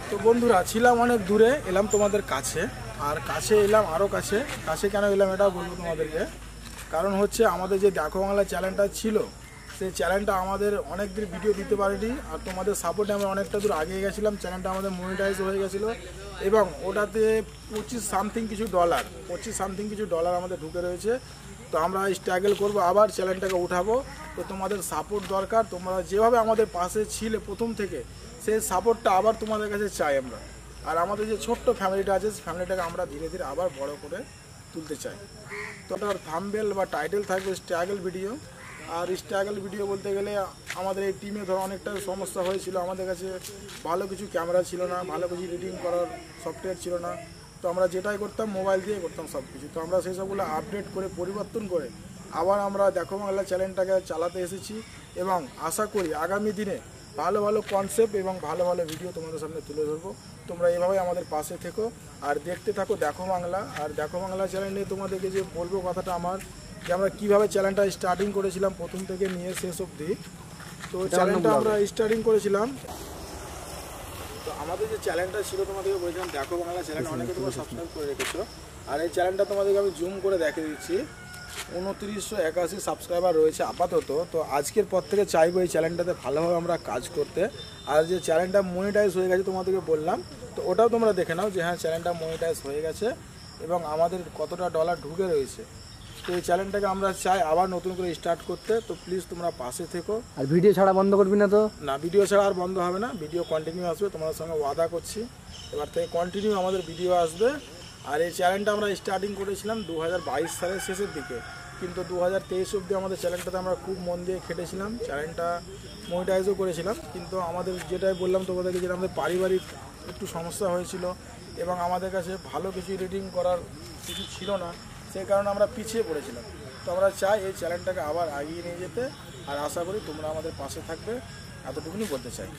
তো বন্ধুরা ছিলাম অনেক দূরে, এলাম তোমাদের কাছে। আর কাছে এলাম আরও কাছে। কাছে কেন এলাম এটাও বলবো তোমাদেরকে। কারণ হচ্ছে আমাদের যে দেখো বাংলা চ্যানেলটা ছিল, সেই চ্যানেলটা আমাদের অনেক দিন ভিডিও দিতে পারিনি। আর তোমাদের সাপোর্টে আমরা অনেকটা দূর এগিয়ে গেছিলাম। চ্যানেলটা আমাদের মনিটাইজ হয়ে গেছিলো এবং ওটাতে 25 সামথিং কিছু ডলার আমাদের ঢুকে রয়েছে। তো আমরা স্ট্রাগল করবো, আবার চ্যানেলটাকে উঠাবো। তো তোমাদের সাপোর্ট দরকার। তোমরা যেভাবে আমাদের পাশে ছিলে প্রথম থেকে, সেই সাপোর্টটা আবার তোমাদের কাছে চাই আমরা। আর আমাদের যে ছোট্ট ফ্যামিলিটা আছে, সেই ফ্যামিলিটাকে আমরা ধীরে ধীরে আবার বড় করে তুলতে চাই। তো ওটার থাম্বনেল বা টাইটেল থাকবে স্ট্রাগল ভিডিও। আর স্ট্রাগল ভিডিও বলতে গেলে আমাদের এই টিমে ধরো অনেকটা সমস্যা হয়েছিল। আমাদের কাছে ভালো কিছু ক্যামেরা ছিল না, ভালো কিছু এডিটিং করার সফটওয়্যার ছিল না। তো আমরা যেটাই করতাম মোবাইল দিয়ে করতাম সব কিছু। তো আমরা সেই সবগুলো আপডেট করে পরিবর্তন করে আবার আমরা দেখো বাংলা চ্যানেলটাকে চালাতে এসেছি। এবং আশা করি আগামী দিনে ভালো ভালো কনসেপ্ট এবং ভালো ভালো ভিডিও তোমাদের সামনে তুলে ধরবো। তোমরা এভাবেই আমাদের পাশে থেকো আর দেখতে থাকো দেখো বাংলা। আর দেখো বাংলা চ্যানেল নিয়ে তোমাদেরকে যে বলবো কথাটা আমার, যে আমরা কীভাবে চ্যানেলটা স্টার্টিং করেছিলাম প্রথম থেকে নিয়ে শেষ অবধি। তো চ্যানেলটা আমরা স্টার্টিং করেছিলাম। তো আমাদের যে চ্যানেলটা ছিল তোমাদেরকে বলেছিলাম দেখো বাংলা চ্যানেল, অনেকে তোমরা সাবস্ক্রাইব করে রেখেছো। আর এই চ্যানেলটা তোমাদেরকে আমি জুম করে দেখে দিচ্ছি, 2981 সাবস্ক্রাইবার রয়েছে আপাতত। তো আজকের পর থেকে চাইবো এই চ্যানেলটাতে ভালোভাবে আমরা কাজ করতে। আর যে চ্যানেলটা মনিটাইজ হয়ে গেছে তোমাদেরকে বললাম, তো ওটাও তোমরা দেখে নাও যে হ্যাঁ চ্যানেলটা মনিটাইজ হয়ে গেছে এবং আমাদের কতটা ডলার ঢুকে রয়েছে। তো এই চ্যানেলটাকে আমরা চাই আবার নতুন করে স্টার্ট করতে। তো প্লিজ তোমরা পাশে থেকো। আর ভিডিও ছাড়া বন্ধ করবি না তো? না, ভিডিও ছাড়া আর বন্ধ হবে না, ভিডিও কন্টিনিউ আসবে, তোমাদের সঙ্গে ওয়াদা করছি। এবার থেকে কন্টিনিউ আমাদের ভিডিও আসবে। আর এই চ্যানেলটা আমরা স্টার্টিং করেছিলাম 2022 সালের শেষের দিকে, কিন্তু 2023 অবধি আমাদের চ্যানেলটাতে আমরা খুব মন দিয়ে খেটেছিলাম। চ্যানেলটা মনিটাইজও করেছিলাম, কিন্তু আমাদের যেটাই বললাম তোমাদেরকে, যেটা আমাদের পারিবারিক একটু সমস্যা হয়েছিল এবং আমাদের কাছে ভালো কিছু এডিটিং করার কিছু ছিল না, সেই কারণে আমরা পিছিয়ে পড়েছিলাম। তো আমরা চাই এই চ্যানেলটাকে আবার এগিয়ে নিয়ে যেতে। আর আশা করি তোমরা আমাদের পাশে থাকবে, এতটুকুনি বলতে চাই।